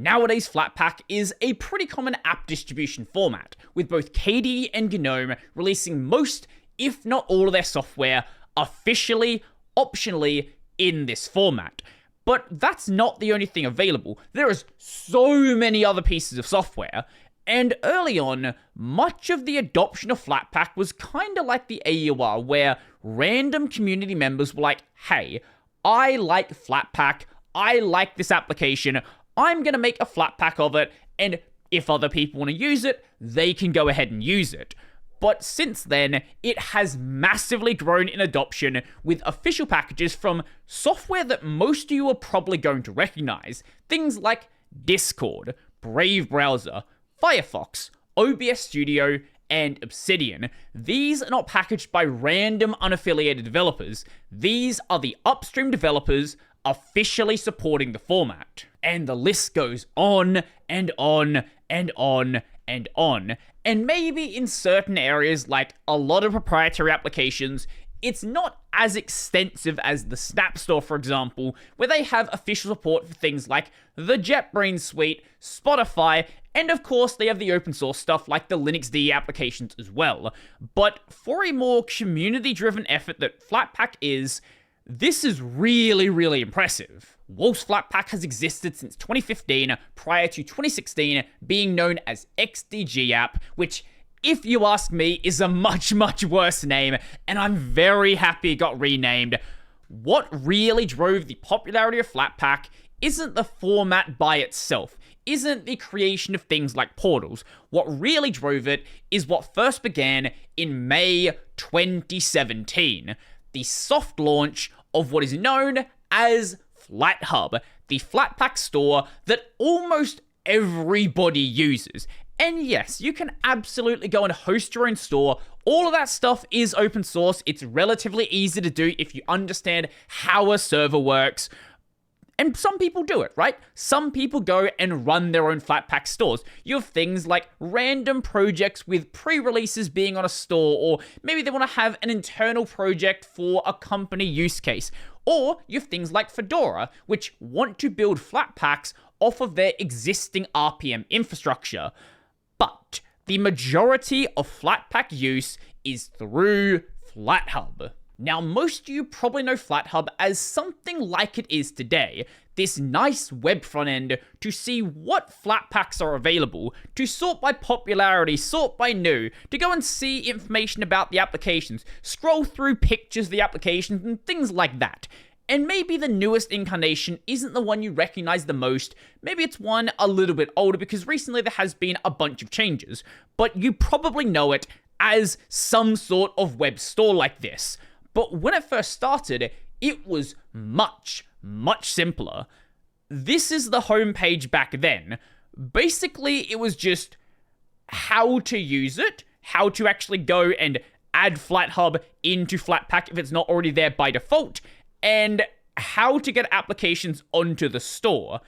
Nowadays, Flatpak is a pretty common app distribution format, with both KDE and GNOME releasing most, if not all of their software officially, optionally, in this format. But that's not the only thing available. There is so many other pieces of software, and early on, much of the adoption of Flatpak was kinda like the AUR, where random community members were like, hey, I like Flatpak, I like this application, I'm gonna make a Flatpak of it, and if other people want to use it, they can go ahead and use it. But since then, it has massively grown in adoption, with official packages from software that most of you are probably going to recognize. Things like Discord, Brave Browser, Firefox, OBS Studio, and Obsidian. These are not packaged by random unaffiliated developers. These are the upstream developers officially supporting the format. And the list goes on and on and on and on. And maybe in certain areas, like a lot of proprietary applications, it's not as extensive as the Snap Store, for example, where they have official support for things like the JetBrains suite, Spotify, and of course they have the open source stuff like the Linux applications as well. But for a more community-driven effort that Flatpak is, this is really, really impressive. Wolf's Flatpak has existed since 2015, prior to 2016 being known as XDG App, which, if you ask me, is a much, much worse name, and I'm very happy it got renamed. What really drove the popularity of Flatpak isn't the format by itself, isn't the creation of things like portals. What really drove it is what first began in May 2017, the soft launch of what is known as Flathub, the Flatpak store that almost everybody uses. And yes, you can absolutely go and host your own store. All of that stuff is open source. It's relatively easy to do if you understand how a server works. And some people do it, right? Some people go and run their own Flatpak stores. You have things like random projects with pre-releases being on a store, or maybe they want to have an internal project for a company use case. Or you have things like Fedora, which want to build Flatpaks off of their existing RPM infrastructure. But the majority of Flatpak use is through Flathub. Now, most of you probably know Flathub as something like it is today, this nice web front end to see what Flatpaks are available, to sort by popularity, sort by new, to go and see information about the applications, scroll through pictures of the applications, and things like that. And maybe the newest incarnation isn't the one you recognize the most, maybe it's one a little bit older because recently there has been a bunch of changes, but you probably know it as some sort of web store like this. But when it first started, it was much, much simpler. This is the homepage back then. Basically, it was just how to use it, how to actually go and add Flathub into Flatpak if it's not already there by default, and how to get applications onto the store.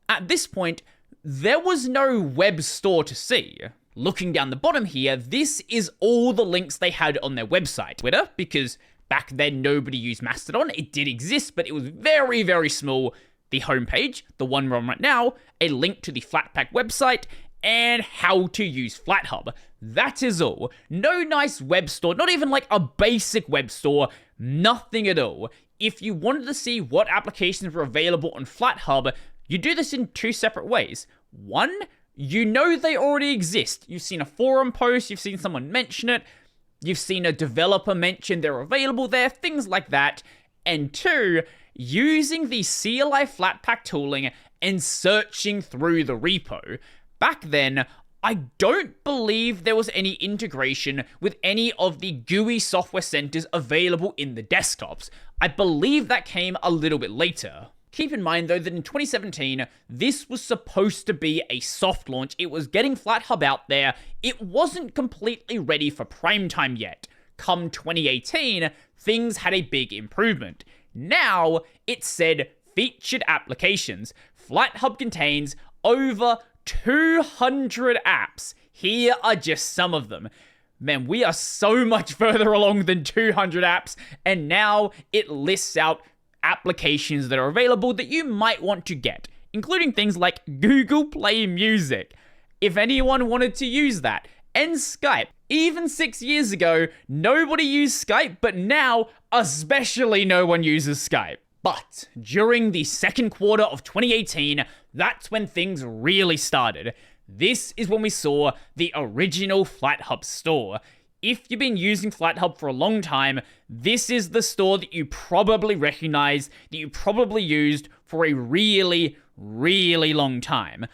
At this point, there was no web store to see. Looking down the bottom here, this is all the links they had on their website. Twitter, because back then, nobody used Mastodon. It did exist, but it was very, very small. The homepage, the one we're on right now, a link to the Flatpak website, and how to use Flathub. That is all. No nice web store, not even like a basic web store, nothing at all. If you wanted to see what applications were available on Flathub, you do this in two separate ways. One, you know they already exist. You've seen a forum post, you've seen someone mention it, you've seen a developer mention they're available there, things like that. And two, using the CLI Flatpak tooling and searching through the repo. Back then, I don't believe there was any integration with any of the GUI software centers available in the desktops. I believe that came a little bit later. Keep in mind, though, that in 2017, this was supposed to be a soft launch. It was getting Flathub out there. It wasn't completely ready for prime time yet. Come 2018, things had a big improvement. Now, it said featured applications. Flathub contains over 200 apps. Here are just some of them. Man, we are so much further along than 200 apps, and now it lists out applications that are available that you might want to get. including things like Google Play Music, if anyone wanted to use that, and Skype. Even 6 years ago, nobody used Skype, but now, especially no one uses Skype. But during the second quarter of 2018, that's when things really started. This is when we saw the original Flathub store. If you've been using Flathub for a long time, this is the store that you probably recognize, that you probably used for a really, really long time.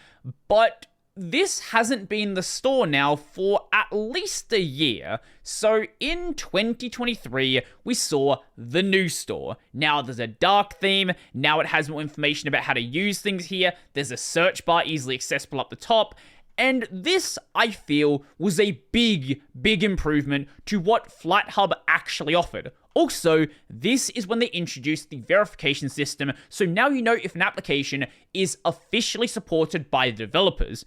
But this hasn't been the store now for at least a year. So in 2023, we saw the new store. Now there's a dark theme. Now it has more information about how to use things here. There's a search bar easily accessible up the top. And this, I feel, was a big, big improvement to what Flathub actually offered. Also, this is when they introduced the verification system, so now you know if an application is officially supported by the developers.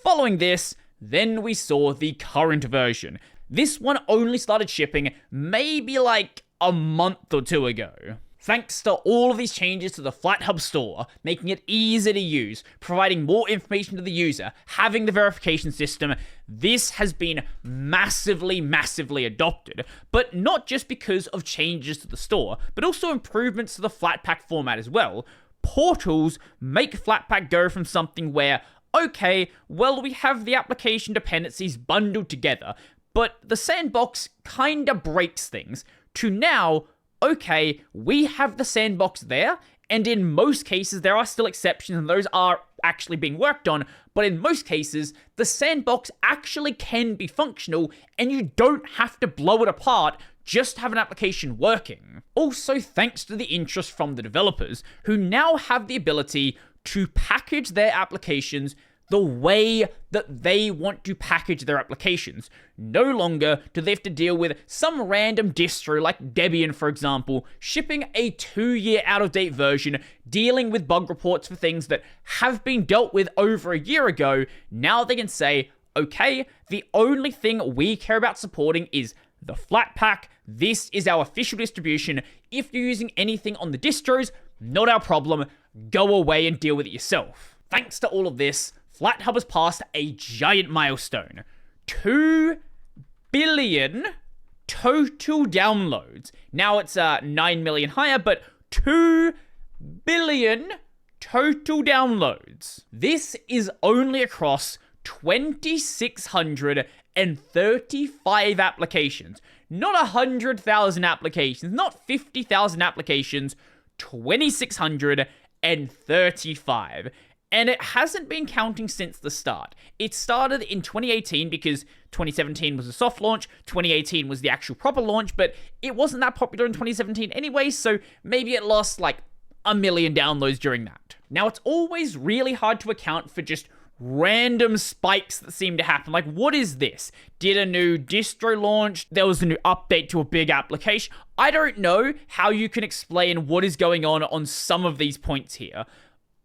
Following this, then we saw the current version. This one only started shipping maybe like a month or two ago. Thanks to all of these changes to the Flathub store, making it easy to use, providing more information to the user, having the verification system, this has been massively, massively adopted. But not just because of changes to the store, but also improvements to the Flatpak format as well. Portals make Flatpak go from something where, okay, well, we have the application dependencies bundled together, but the sandbox kinda breaks things, to now, okay, we have the sandbox there, and in most cases, there are still exceptions, and those are actually being worked on, but in most cases, the sandbox actually can be functional, and you don't have to blow it apart just to have an application working. Also, thanks to the interest from the developers, who now have the ability to package their applications the way that they want to package their applications. No longer do they have to deal with some random distro like Debian, for example, shipping a 2-year out-of-date version, dealing with bug reports for things that have been dealt with over a year ago. Now they can say, okay, the only thing we care about supporting is the Flatpak. This is our official distribution. If you're using anything on the distros, not our problem. Go away and deal with it yourself. Thanks to all of this, Flathub has passed a giant milestone. 2 billion total downloads. Now it's 9 million higher, but 2 billion total downloads. This is only across 2,635 applications. Not 100,000 applications, not 50,000 applications, 2,635. And it hasn't been counting since the start. It started in 2018 because 2017 was a soft launch, 2018 was the actual proper launch, but it wasn't that popular in 2017 anyway, so maybe it lost like 1 million downloads during that. Now, it's always really hard to account for just random spikes that seem to happen. Like, what is this? Did a new distro launch? There was a new update to a big application? I don't know how you can explain what is going on some of these points here.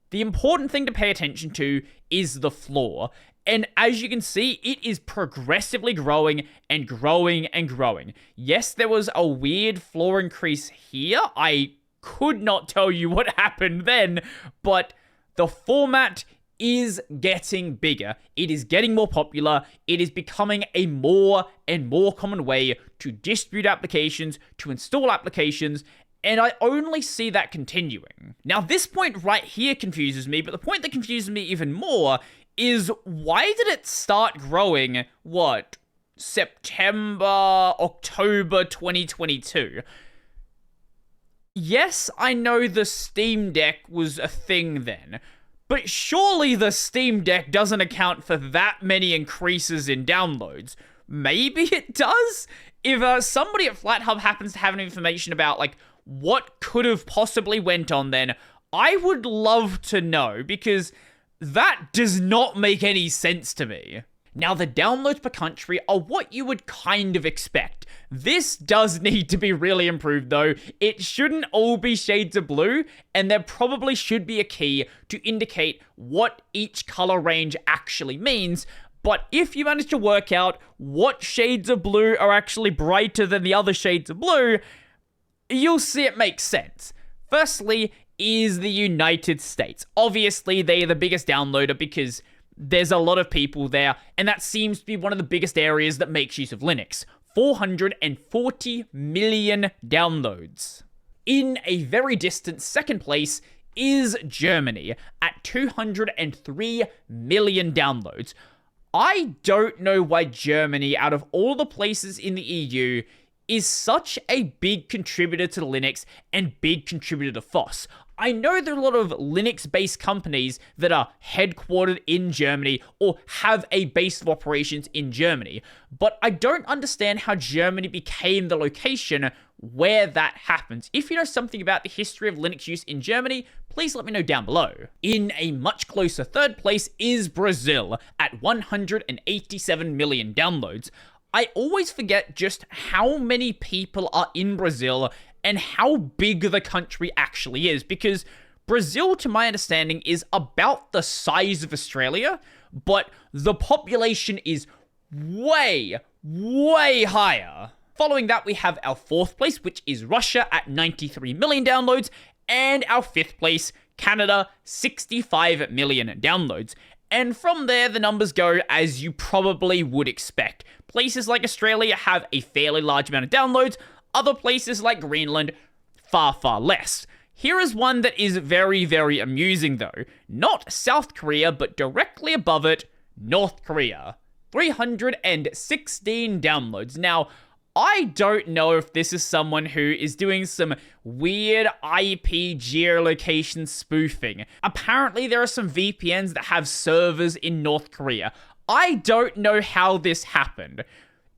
The important thing to pay attention to is the floor. And as you can see, it is progressively growing and growing and growing. Yes, there was a weird floor increase here. I could not tell you what happened then, but the format is getting bigger. It is getting more popular. It is becoming a more and more common way to distribute applications, to install applications, and I only see that continuing. Now, this point right here confuses me, but the point that confuses me even more is why did it start growing, September, October 2022? Yes, I know the Steam Deck was a thing then, but surely the Steam Deck doesn't account for that many increases in downloads. Maybe it does? If somebody at Flathub happens to have any information about, like, what could have possibly went on then, I would love to know, because that does not make any sense to me. Now, the downloads per country are what you would kind of expect. This does need to be really improved, though. It shouldn't all be shades of blue, and there probably should be a key to indicate what each color range actually means. But if you manage to work out what shades of blue are actually brighter than the other shades of blue, you'll see it makes sense. Firstly, is the United States. Obviously, they are the biggest downloader because there's a lot of people there, and that seems to be one of the biggest areas that makes use of Linux. 440 million downloads. In a very distant second place is Germany at 203 million downloads. I don't know why Germany, out of all the places in the EU, is such a big contributor to Linux and big contributor to FOSS. I know there are a lot of Linux-based companies that are headquartered in Germany or have a base of operations in Germany, but I don't understand how Germany became the location where that happens. If you know something about the history of Linux use in Germany, please let me know down below. In a much closer third place is Brazil at 187 million downloads. I always forget just how many people are in Brazil and how big the country actually is, because Brazil, to my understanding, is about the size of Australia, but the population is way, way higher. Following that, we have our fourth place, which is Russia at 93 million downloads, and our fifth place, Canada, 65 million downloads. And from there, the numbers go as you probably would expect. Places like Australia have a fairly large amount of downloads, other places like Greenland, far, far less. Here is one that is very, very amusing though. Not South Korea, but directly above it, North Korea. 316 downloads. Now, I don't know if this is someone who is doing some weird IP geolocation spoofing. Apparently, there are some VPNs that have servers in North Korea. I don't know how this happened.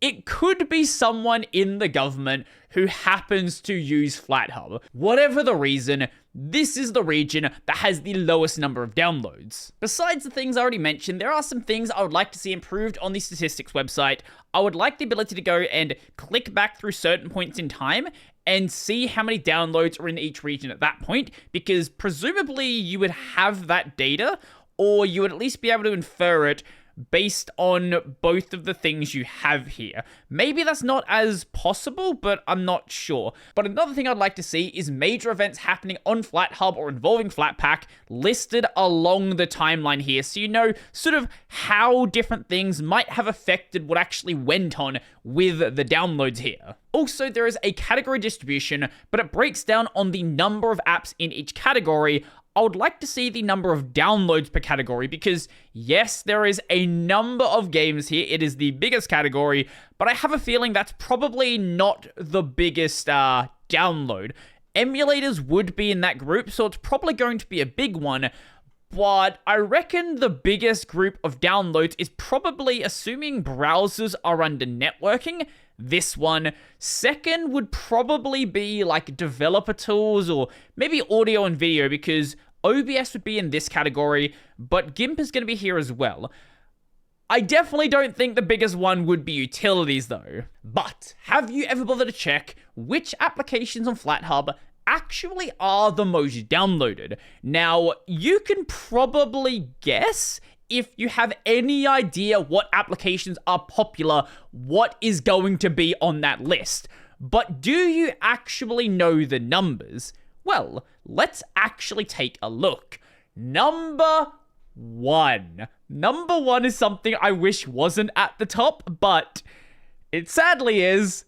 It could be someone in the government who happens to use Flathub. Whatever the reason, this is the region that has the lowest number of downloads. Besides the things I already mentioned, there are some things I would like to see improved on the statistics website. I would like the ability to go and click back through certain points in time and see how many downloads are in each region at that point, because presumably you would have that data, or you would at least be able to infer it based on both of the things you have here. Maybe that's not as possible, but I'm not sure. But another thing I'd like to see is major events happening on Flathub or involving Flatpak listed along the timeline here, so you know sort of how different things might have affected what actually went on with the downloads here. Also, there is a category distribution, but it breaks down on the number of apps in each category. I would like to see the number of downloads per category because, yes, there is a number of games here. It is the biggest category, but I have a feeling that's probably not the biggest download. Emulators would be in that group, so it's probably going to be a big one, but I reckon the biggest group of downloads is probably, assuming browsers are under networking, this one. Second would probably be like developer tools or maybe audio and video, because OBS would be in this category, but GIMP is going to be here as well. I definitely don't think the biggest one would be utilities though. But have you ever bothered to check which applications on Flathub actually are the most downloaded? Now, you can probably guess, if you have any idea what applications are popular, what is going to be on that list. But do you actually know the numbers? Well, let's actually take a look. Number one. Number one is something I wish wasn't at the top, but it sadly is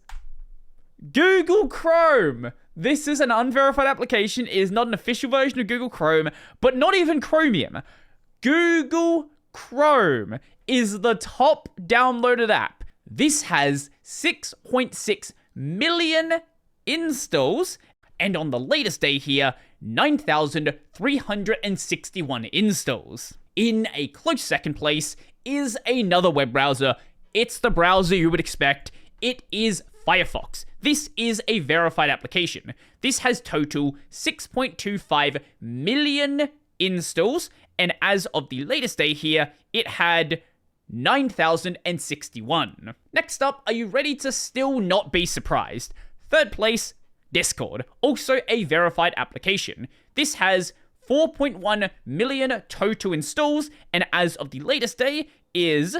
Google Chrome. This is an unverified application. It is not an official version of Google Chrome, but not even Chromium. Google Chrome is the top downloaded app. This has 6.6 million installs, and on the latest day here, 9,361 installs. In a close second place is another web browser. It's the browser you would expect. It is Firefox. This is a verified application. This has total 6.25 million installs, and as of the latest day here, it had 9,061. Next up, are you ready to still not be surprised? Third place, Discord, also a verified application. This has 4.1 million total installs, and as of the latest day is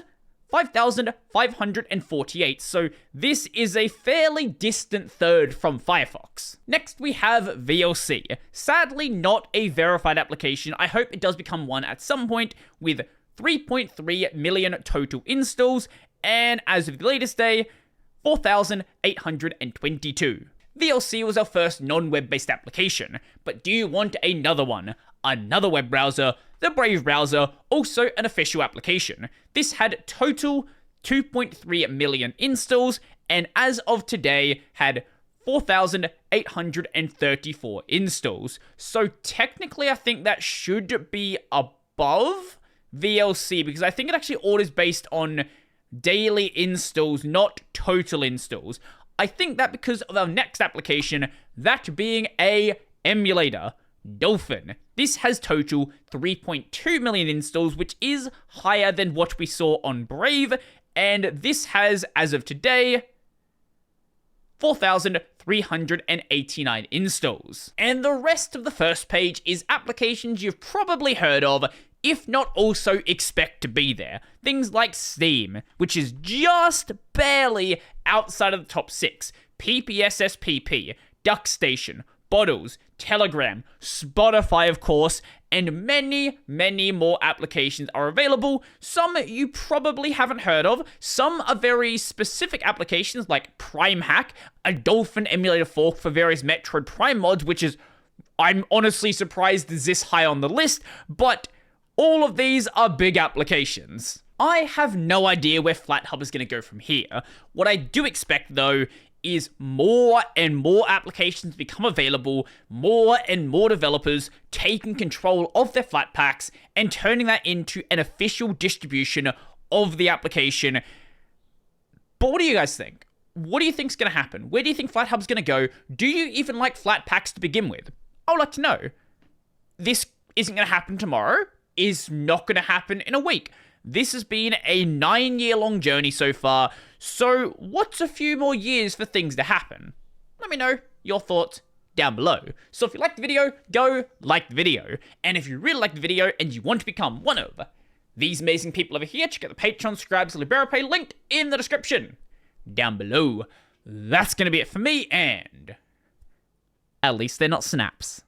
5,548, so this is a fairly distant third from Firefox. Next we have VLC. Sadly not a verified application. I hope it does become one at some point, with 3.3 million total installs, and as of the latest day, 4,822. VLC was our first non-web-based application, but do you want another one? Another web browser, the Brave browser, also an official application. This had total 2.3 million installs, and as of today, had 4,834 installs. So technically, I think that should be above VLC, because I think it actually orders based on daily installs, not total installs. I think that because of our next application, that being a emulator, Dolphin. This has total 3.2 million installs, which is higher than what we saw on Brave, and this has, as of today, 4,389 installs. And the rest of the first page is applications you've probably heard of, if not also expect to be there. Things like Steam, which is just barely outside of the top 6, PPSSPP, DuckStation, Bottles, Telegram, Spotify, of course, and many, many more applications are available. Some you probably haven't heard of. Some are very specific applications like Prime Hack, a Dolphin emulator fork for various Metroid Prime mods, which is, I'm honestly surprised is this high on the list, but all of these are big applications. I have no idea where Flathub is going to go from here. What I do expect, though, is more and more applications become available, more and more developers taking control of their Flatpaks and turning that into an official distribution of the application. But what do you guys think? What do you think's going to happen? Where do you think Flathub's going to go? Do you even like Flatpaks to begin with? I would like to know. This isn't going to happen tomorrow. Is not going to happen in a week. This has been a 9-year-long journey so far, so what's a few more years for things to happen? Let me know your thoughts down below. So if you liked the video, go like the video. And if you really liked the video and you want to become one of these amazing people over here, check out the Patreon, subscribe to LiberaPay, linked in the description down below. That's going to be it for me, and at least they're not snaps.